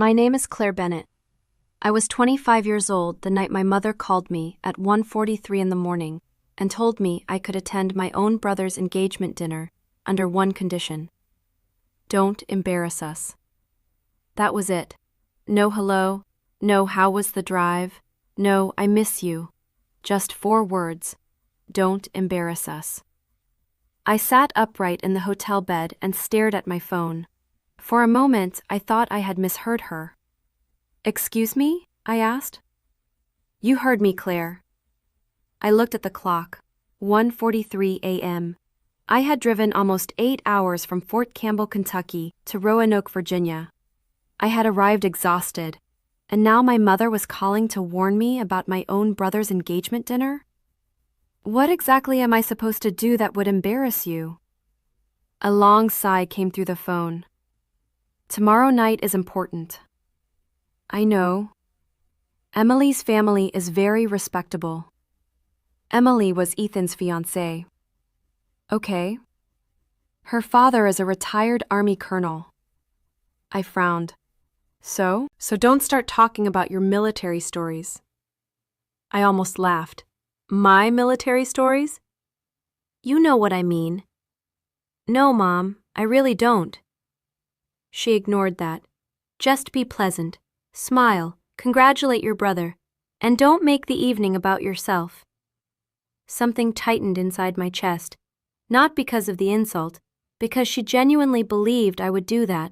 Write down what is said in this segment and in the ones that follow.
My name is Claire Bennett. I was 25 years old the night my mother called me at 1:43 in the morning and told me I could attend my own brother's engagement dinner under one condition. Don't embarrass us. That was it. No hello, no how was the drive, no I miss you. Just 4 words. Don't embarrass us. I sat upright in the hotel bed and stared at my phone. For a moment, I thought I had misheard her. Excuse me? I asked. You heard me, Claire. I looked at the clock. 1:43 a.m. I had driven almost 8 hours from Fort Campbell, Kentucky to Roanoke, Virginia. I had arrived exhausted, and now my mother was calling to warn me about my own brother's engagement dinner? What exactly am I supposed to do that would embarrass you? A long sigh came through the phone. Tomorrow night is important. I know. Emily's family is very respectable. Emily was Ethan's fiancée. Okay. Her father is a retired Army colonel. I frowned. So don't start talking about your military stories. I almost laughed. My military stories? You know what I mean. No, Mom, I really don't. She ignored that. Just be pleasant, smile, congratulate your brother, and don't make the evening about yourself. Something tightened inside my chest, not because of the insult, because she genuinely believed I would do that.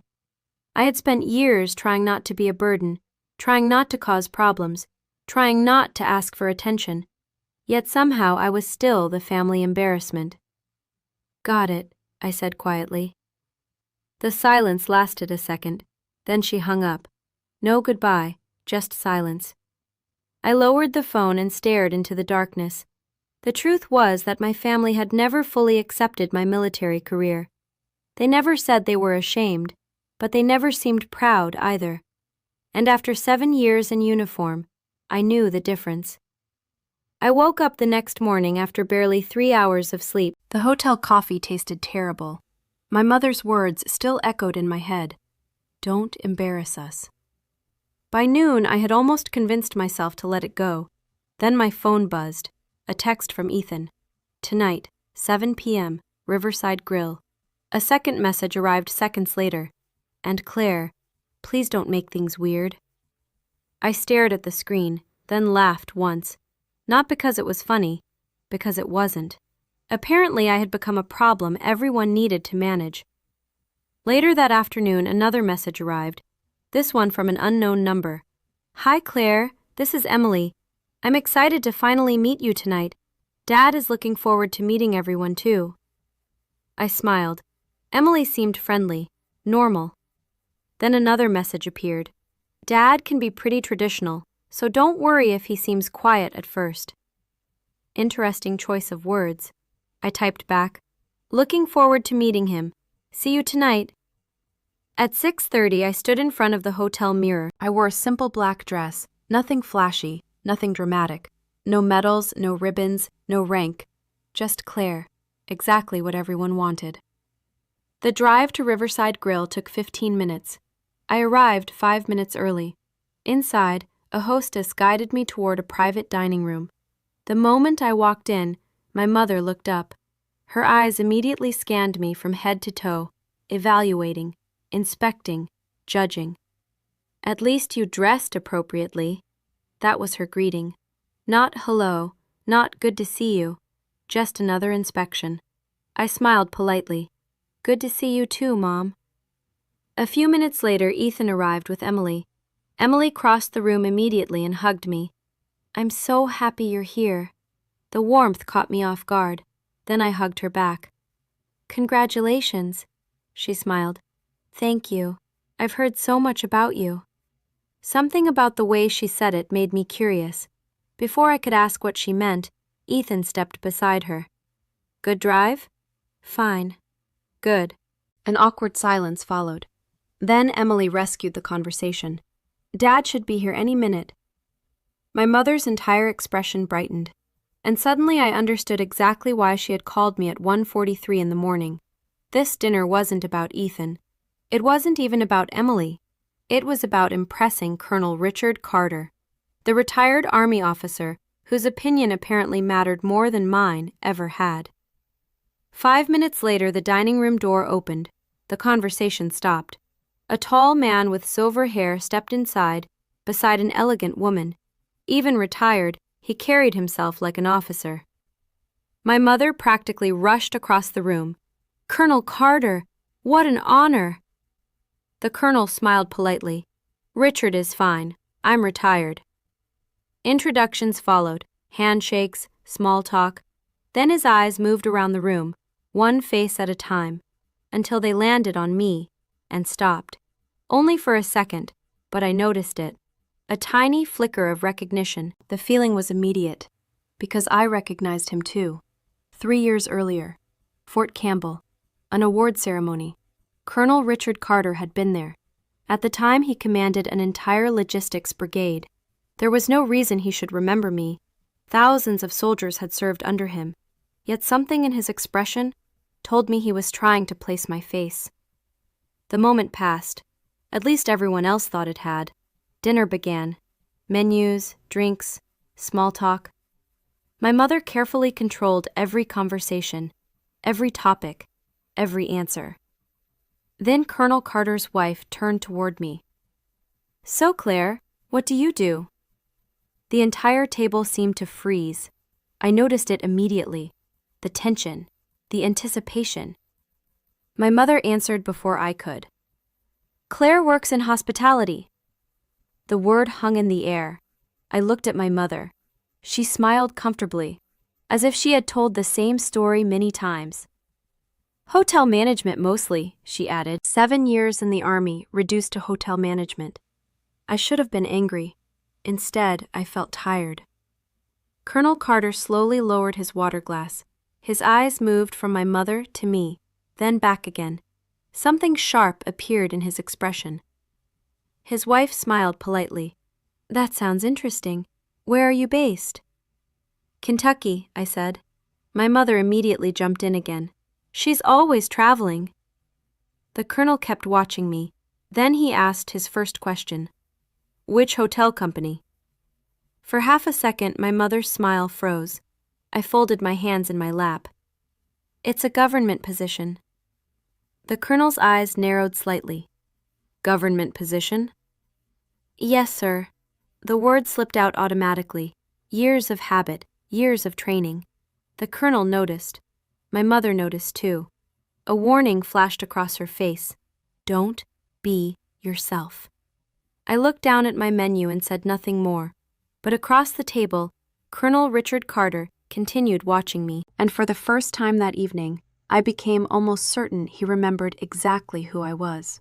I had spent years trying not to be a burden, trying not to cause problems, trying not to ask for attention. Yet somehow I was still the family embarrassment. Got it, I said quietly. The silence lasted a second, then she hung up. No goodbye, just silence. I lowered the phone and stared into the darkness. The truth was that my family had never fully accepted my military career. They never said they were ashamed, but they never seemed proud either. And after 7 years in uniform, I knew the difference. I woke up the next morning after barely 3 hours of sleep. The hotel coffee tasted terrible. My mother's words still echoed in my head. Don't embarrass us. By noon, I had almost convinced myself to let it go. Then my phone buzzed. A text from Ethan. Tonight, 7 p.m., Riverside Grill. A second message arrived seconds later. And Claire, please don't make things weird. I stared at the screen, then laughed once. Not because it was funny, because it wasn't. Apparently I had become a problem everyone needed to manage. Later that afternoon, another message arrived, this one from an unknown number. Hi Claire, this is Emily. I'm excited to finally meet you tonight. Dad is looking forward to meeting everyone too. I smiled. Emily seemed friendly, normal. Then another message appeared. Dad can be pretty traditional, so don't worry if he seems quiet at first. Interesting choice of words. I typed back, looking forward to meeting him. See you tonight. At 6:30, I stood in front of the hotel mirror. I wore a simple black dress, nothing flashy, nothing dramatic. No medals, no ribbons, no rank. Just Claire. Exactly what everyone wanted. The drive to Riverside Grill took 15 minutes. I arrived 5 minutes early. Inside, a hostess guided me toward a private dining room. The moment I walked in, my mother looked up. Her eyes immediately scanned me from head to toe, evaluating, inspecting, judging. At least you dressed appropriately. That was her greeting. Not hello, not good to see you, just another inspection. I smiled politely. Good to see you too, Mom. A few minutes later, Ethan arrived with Emily. Emily crossed the room immediately and hugged me. I'm so happy you're here. The warmth caught me off guard. Then I hugged her back. Congratulations, she smiled. Thank you. I've heard so much about you. Something about the way she said it made me curious. Before I could ask what she meant, Ethan stepped beside her. Good drive? Fine. Good. An awkward silence followed. Then Emily rescued the conversation. Dad should be here any minute. My mother's entire expression brightened, and suddenly I understood exactly why she had called me at 1:43 in the morning. This dinner wasn't about Ethan. It wasn't even about Emily. It was about impressing Colonel Richard Carter, the retired Army officer whose opinion apparently mattered more than mine ever had. 5 minutes later, the dining room door opened. The conversation stopped. A tall man with silver hair stepped inside, beside an elegant woman. Even retired, he carried himself like an officer. My mother practically rushed across the room. "Colonel Carter, what an honor!" The colonel smiled politely. "Richard is fine. I'm retired." Introductions followed, handshakes, small talk. Then his eyes moved around the room, one face at a time, until they landed on me and stopped. Only for a second, but I noticed it. A tiny flicker of recognition. The feeling was immediate, because I recognized him too. 3 years earlier, Fort Campbell, an award ceremony. Colonel Richard Carter had been there. At the time, he commanded an entire logistics brigade. There was no reason he should remember me. Thousands of soldiers had served under him, yet something in his expression told me he was trying to place my face. The moment passed. At least everyone else thought it had. Dinner began. Menus, drinks, small talk. My mother carefully controlled every conversation, every topic, every answer. Then Colonel Carter's wife turned toward me. "So, Claire, what do you do?" The entire table seemed to freeze. I noticed it immediately. The tension, the anticipation. My mother answered before I could. "Claire works in hospitality." The word hung in the air. I looked at my mother. She smiled comfortably, as if she had told the same story many times. "Hotel management mostly," she added. 7 years in the Army reduced to hotel management. I should have been angry. Instead, I felt tired. Colonel Carter slowly lowered his water glass. His eyes moved from my mother to me, then back again. Something sharp appeared in his expression. His wife smiled politely. "That sounds interesting. Where are you based?" "Kentucky," I said. My mother immediately jumped in again. "She's always traveling." The colonel kept watching me. Then he asked his first question. "Which hotel company?" For half a second, my mother's smile froze. I folded my hands in my lap. "It's a government position." The colonel's eyes narrowed slightly. "Government position?" "Yes, sir." The word slipped out automatically. Years of habit, years of training. The colonel noticed. My mother noticed too. A warning flashed across her face. "Don't be yourself." I looked down at my menu and said nothing more. But across the table, Colonel Richard Carter continued watching me, and for the first time that evening, I became almost certain he remembered exactly who I was.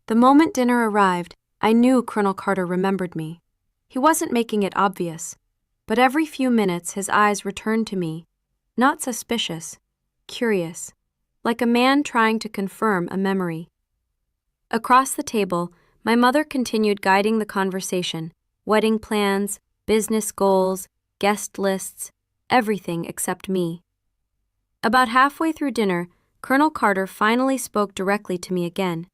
The moment dinner arrived, I knew Colonel Carter remembered me. He wasn't making it obvious, but every few minutes his eyes returned to me, not suspicious, curious, like a man trying to confirm a memory. Across the table, my mother continued guiding the conversation, wedding plans, business goals, guest lists, everything except me. About halfway through dinner, Colonel Carter finally spoke directly to me again.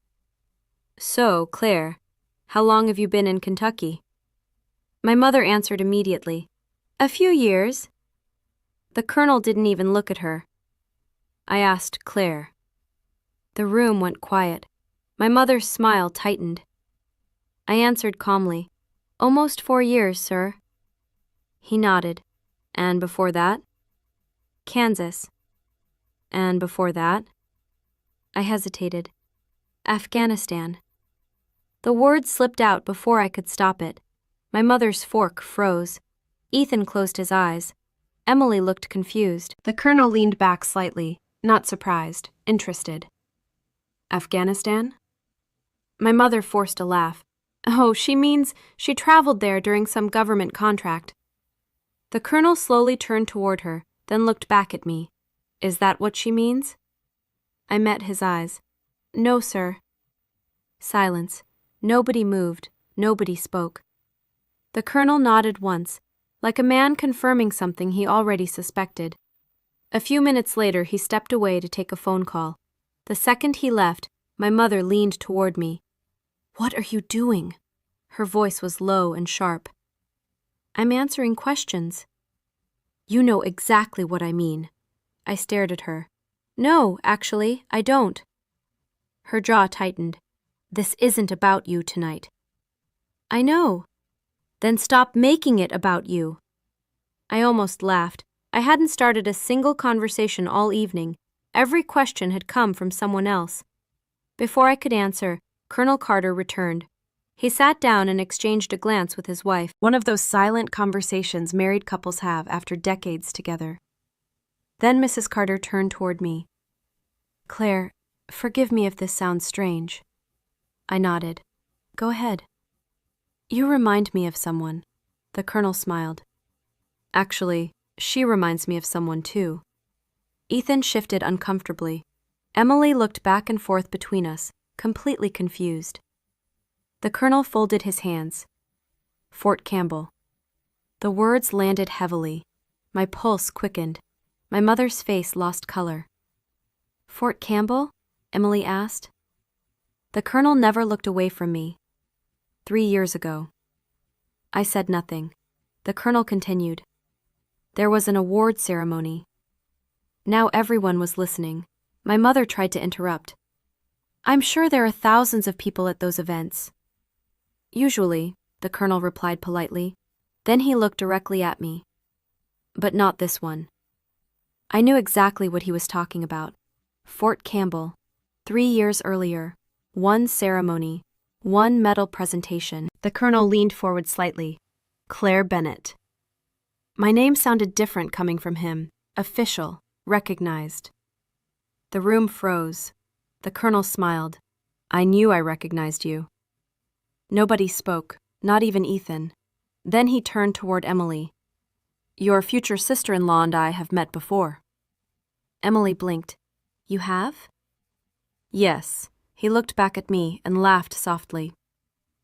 "So, Claire, how long have you been in Kentucky?" My mother answered immediately. "A few years." The colonel didn't even look at her. I asked Claire. The room went quiet. My mother's smile tightened. I answered calmly, "Almost 4 years, sir." He nodded. "And before that?" "Kansas." "And before that?" I hesitated. "Afghanistan." The word slipped out before I could stop it. My mother's fork froze. Ethan closed his eyes. Emily looked confused. The colonel leaned back slightly, not surprised, interested. "Afghanistan?" My mother forced a laugh. "Oh, she means she traveled there during some government contract." The colonel slowly turned toward her, then looked back at me. "Is that what she means?" I met his eyes. "No, sir." Silence. Nobody moved. Nobody spoke. The colonel nodded once, like a man confirming something he already suspected. A few minutes later, he stepped away to take a phone call. The second he left, my mother leaned toward me. "What are you doing?" Her voice was low and sharp. "I'm answering questions." "You know exactly what I mean." I stared at her. "No, actually, I don't." Her jaw tightened. "This isn't about you tonight." "I know." "Then stop making it about you." I almost laughed. I hadn't started a single conversation all evening. Every question had come from someone else. Before I could answer, Colonel Carter returned. He sat down and exchanged a glance with his wife, one of those silent conversations married couples have after decades together. Then Mrs. Carter turned toward me. "Claire, forgive me if this sounds strange." I nodded. "Go ahead." "You remind me of someone." The Colonel smiled. "Actually, she reminds me of someone too." Ethan shifted uncomfortably. Emily looked back and forth between us, completely confused. The Colonel folded his hands. "Fort Campbell." The words landed heavily. My pulse quickened. My mother's face lost color. "Fort Campbell?" Emily asked. The Colonel never looked away from me. 3 years ago. I said nothing. The Colonel continued. There was an award ceremony. Now everyone was listening. My mother tried to interrupt. "I'm sure there are thousands of people at those events." "Usually," the Colonel replied politely. Then he looked directly at me. "But not this one." I knew exactly what he was talking about. Fort Campbell. 3 years earlier. One ceremony. One medal presentation. The Colonel leaned forward slightly. Claire Bennett. My name sounded different coming from him. Official. Recognized. The room froze. The Colonel smiled. "I knew I recognized you." Nobody spoke, not even Ethan. Then he turned toward Emily. "Your future sister-in-law and I have met before." Emily blinked. "You have?" "Yes." He looked back at me and laughed softly.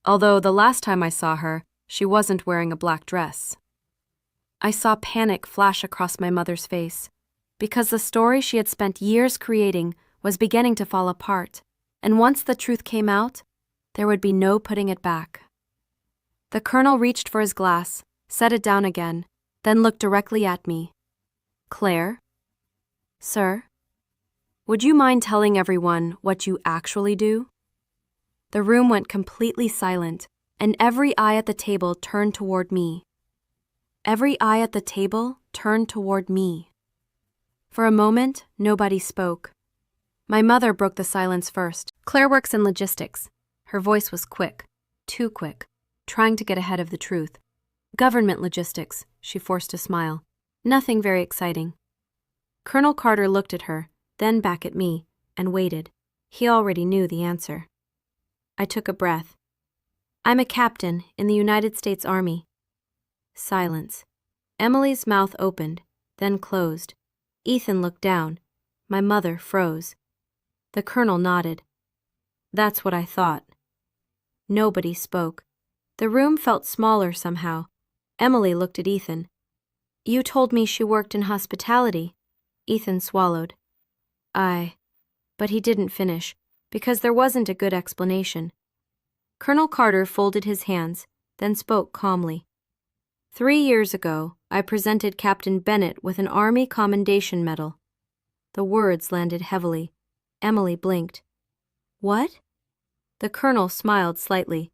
"Although the last time I saw her, she wasn't wearing a black dress." I saw panic flash across my mother's face, because the story she had spent years creating was beginning to fall apart, and once the truth came out, there would be no putting it back. The Colonel reached for his glass, set it down again, then looked directly at me. "Claire?" "Sir?" "Would you mind telling everyone what you actually do?" The room went completely silent, and every eye at the table turned toward me. Every eye at the table turned toward me. For a moment, nobody spoke. My mother broke the silence first. "Claire works in logistics." Her voice was quick, too quick, trying to get ahead of the truth. "Government logistics," she forced a smile. "Nothing very exciting." Colonel Carter looked at her, then back at me, and waited. He already knew the answer. I took a breath. "I'm a captain in the United States Army." Silence. Emily's mouth opened, then closed. Ethan looked down. My mother froze. The Colonel nodded. "That's what I thought." Nobody spoke. The room felt smaller somehow. Emily looked at Ethan. "You told me she worked in hospitality." Ethan swallowed. But he didn't finish, because there wasn't a good explanation. Colonel Carter folded his hands, then spoke calmly. 3 years ago, I presented Captain Bennett with an Army Commendation Medal." The words landed heavily. Emily blinked. "What?" The Colonel smiled slightly.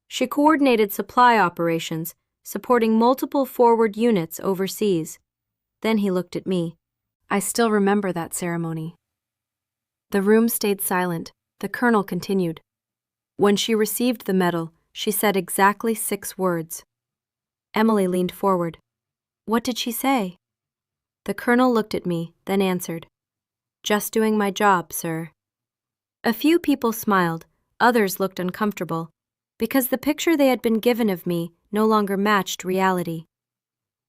"She coordinated supply operations, supporting multiple forward units overseas." Then he looked at me. "I still remember that ceremony." The room stayed silent. The Colonel continued. "When she received the medal, she said exactly 6 words. Emily leaned forward. "What did she say?" The Colonel looked at me, then answered. "Just doing my job, sir." A few people smiled, others looked uncomfortable, because the picture they had been given of me no longer matched reality.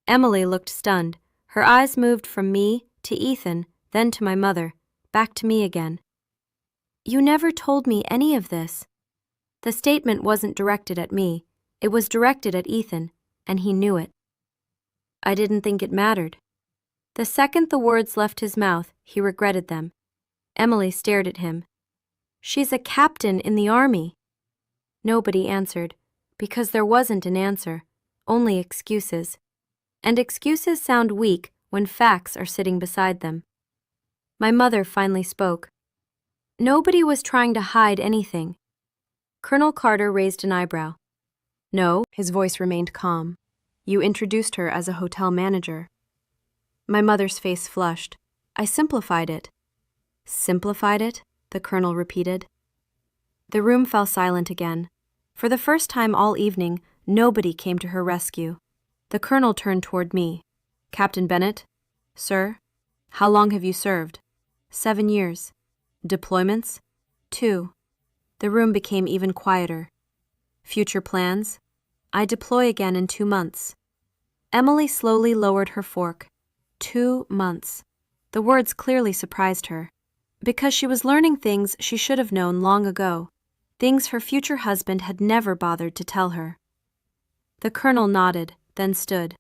Emily looked stunned. Her eyes moved from me to Ethan, then to my mother, back to me again. "You never told me any of this." The statement wasn't directed at me. It was directed at Ethan, and he knew it. "I didn't think it mattered." The second the words left his mouth, he regretted them. Emily stared at him. "She's a captain in the army." Nobody answered, because there wasn't an answer, only excuses. And excuses sound weak when facts are sitting beside them. My mother finally spoke. Nobody was trying to hide anything. Colonel Carter raised an eyebrow. No, his voice remained calm. You introduced her as a hotel manager. My mother's face flushed. I simplified it. Simplified it? The colonel repeated. The room fell silent again. For the first time all evening, nobody came to her rescue. The colonel turned toward me. Captain Bennett? Sir? How long have you served? 7 years. Deployments? 2. The room became even quieter. Future plans? I deploy again in 2 months. Emily slowly lowered her fork. 2 months. The words clearly surprised her. Because she was learning things she should have known long ago. Things her future husband had never bothered to tell her. The colonel nodded, then stood.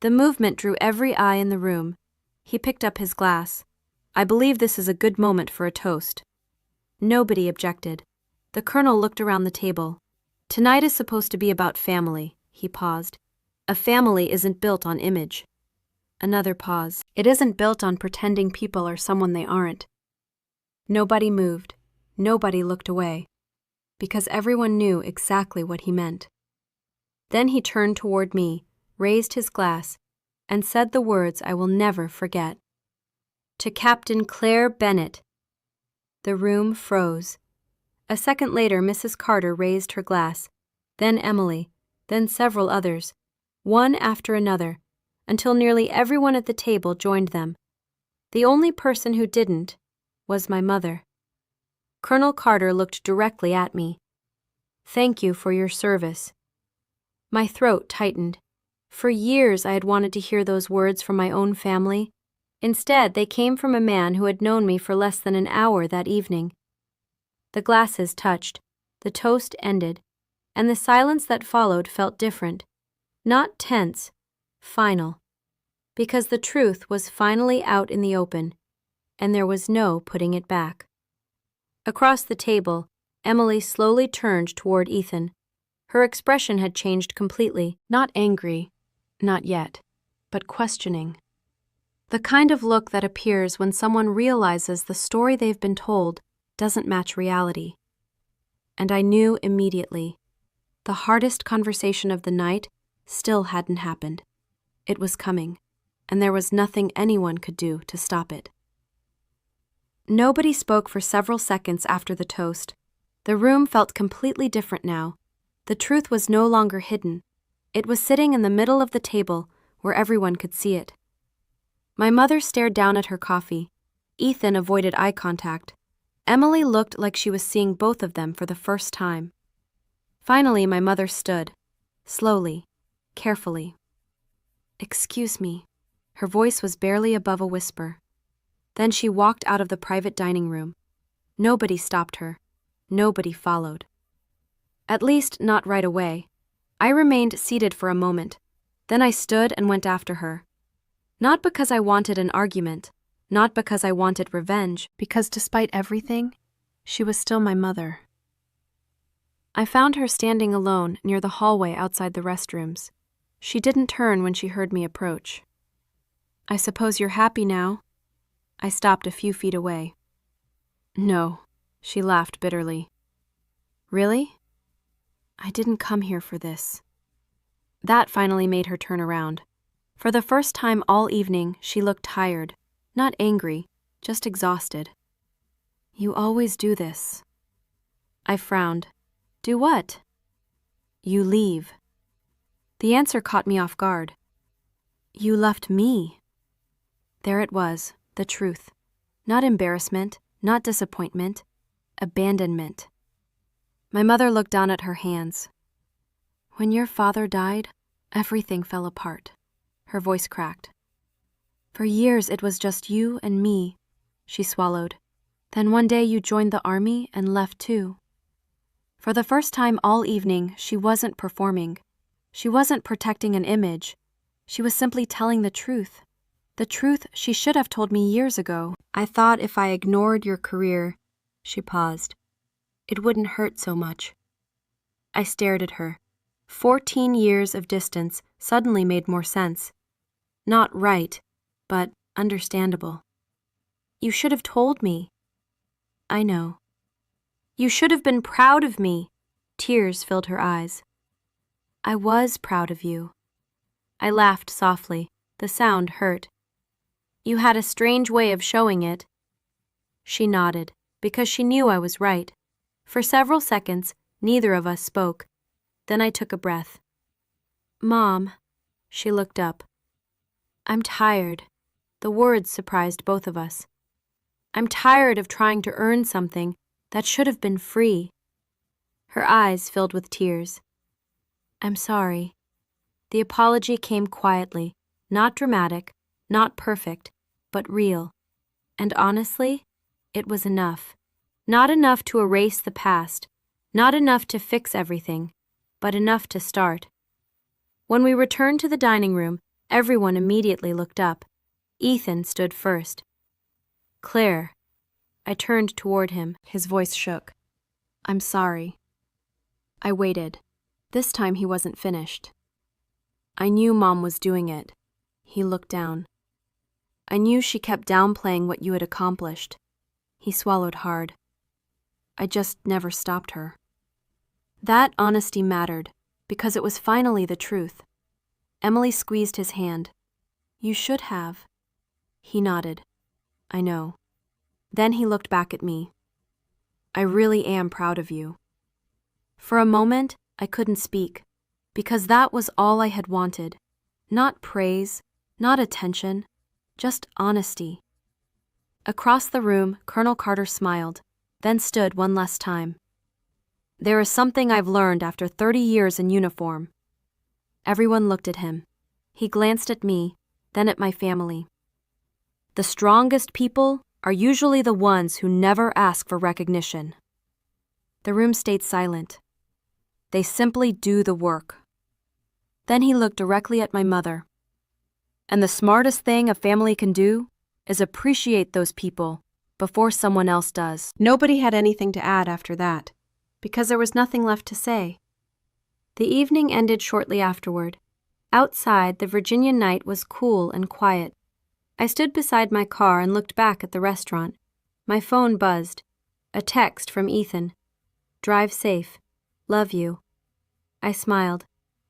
The movement drew every eye in the room. He picked up his glass. I believe this is a good moment for a toast. Nobody objected. The colonel looked around the table. Tonight is supposed to be about family, he paused. A family isn't built on image. Another pause. It isn't built on pretending people are someone they aren't. Nobody moved. Nobody looked away. Because everyone knew exactly what he meant. Then he turned toward me, raised his glass, and said the words I will never forget. To Captain Claire Bennett. The room froze. A second later, Mrs. Carter raised her glass, then Emily, then several others, one after another, until nearly everyone at the table joined them. The only person who didn't was my mother. Colonel Carter looked directly at me. Thank you for your service. My throat tightened. For years I had wanted to hear those words from my own family. Instead, they came from a man who had known me for less than an hour that evening. The glasses touched, the toast ended, and the silence that followed felt different. Not tense, final. Because the truth was finally out in the open, and there was no putting it back. Across the table, Emily slowly turned toward Ethan. Her expression had changed completely, not angry, not yet, but questioning. The kind of look that appears when someone realizes the story they've been told doesn't match reality. And I knew immediately. The hardest conversation of the night still hadn't happened. It was coming, and there was nothing anyone could do to stop it. Nobody spoke for several seconds after the toast. The room felt completely different now. The truth was no longer hidden. It was sitting in the middle of the table where everyone could see it. My mother stared down at her coffee. Ethan avoided eye contact. Emily looked like she was seeing both of them for the first time. Finally, my mother stood, slowly, carefully. Excuse me. Her voice was barely above a whisper. Then she walked out of the private dining room. Nobody stopped her. Nobody followed. At least not right away. I remained seated for a moment. Then I stood and went after her. Not because I wanted an argument, not because I wanted revenge, because despite everything, she was still my mother. I found her standing alone near the hallway outside the restrooms. She didn't turn when she heard me approach. I suppose you're happy now? I stopped a few feet away. No, she laughed bitterly. Really? I didn't come here for this. That finally made her turn around. For the first time all evening, she looked tired, not angry, just exhausted. You always do this. I frowned. Do what? You leave. The answer caught me off guard. You left me. There it was, the truth. Not embarrassment, not disappointment, abandonment. My mother looked down at her hands. When your father died, everything fell apart. Her voice cracked. For years it was just you and me, she swallowed. Then one day you joined the army and left too. For the first time all evening, she wasn't performing. She wasn't protecting an image. She was simply telling the truth. The truth she should have told me years ago. I thought if I ignored your career, she paused, it wouldn't hurt so much. I stared at her. 14 years of distance suddenly made more sense. Not right, but understandable. You should have told me. I know. You should have been proud of me. Tears filled her eyes. I was proud of you. I laughed softly. The sound hurt. You had a strange way of showing it. She nodded, because she knew I was right. For several seconds, neither of us spoke. Then I took a breath. Mom, she looked up. I'm tired. The words surprised both of us. I'm tired of trying to earn something that should have been free. Her eyes filled with tears. I'm sorry. The apology came quietly, not dramatic, not perfect, but real. And honestly, it was enough. Not enough to erase the past, not enough to fix everything, but enough to start. When we returned to the dining room, everyone immediately looked up. Ethan stood first. Claire. I turned toward him. His voice shook. I'm sorry. I waited. This time he wasn't finished. I knew Mom was doing it. He looked down. I knew she kept downplaying what you had accomplished. He swallowed hard. I just never stopped her. That honesty mattered, because it was finally the truth. Emily squeezed his hand. You should have. He nodded. I know. Then he looked back at me. I really am proud of you. For a moment, I couldn't speak, because that was all I had wanted. Not praise, not attention, just honesty. Across the room, Colonel Carter smiled, then stood one last time. There is something I've learned after 30 years in uniform. Everyone looked at him. He glanced at me, then at my family. The strongest people are usually the ones who never ask for recognition. The room stayed silent. They simply do the work. Then he looked directly at my mother. And the smartest thing a family can do is appreciate those people before someone else does. Nobody had anything to add after that, because there was nothing left to say. The evening ended shortly afterward. Outside, the Virginia night was cool and quiet. I stood beside my car and looked back at the restaurant. My phone buzzed. A text from Ethan. Drive safe. Love you. I smiled.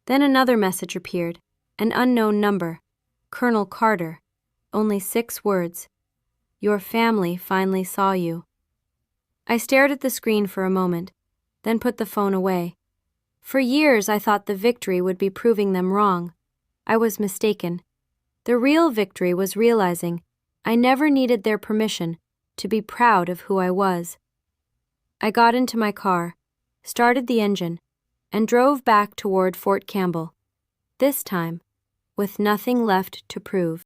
Then another message appeared. An unknown number. Colonel Carter. Only 6 words. Your family finally saw you. I stared at the screen for a moment, then put the phone away. For years I thought the victory would be proving them wrong. I was mistaken. The real victory was realizing I never needed their permission to be proud of who I was. I got into my car, started the engine, and drove back toward Fort Campbell, this time with nothing left to prove.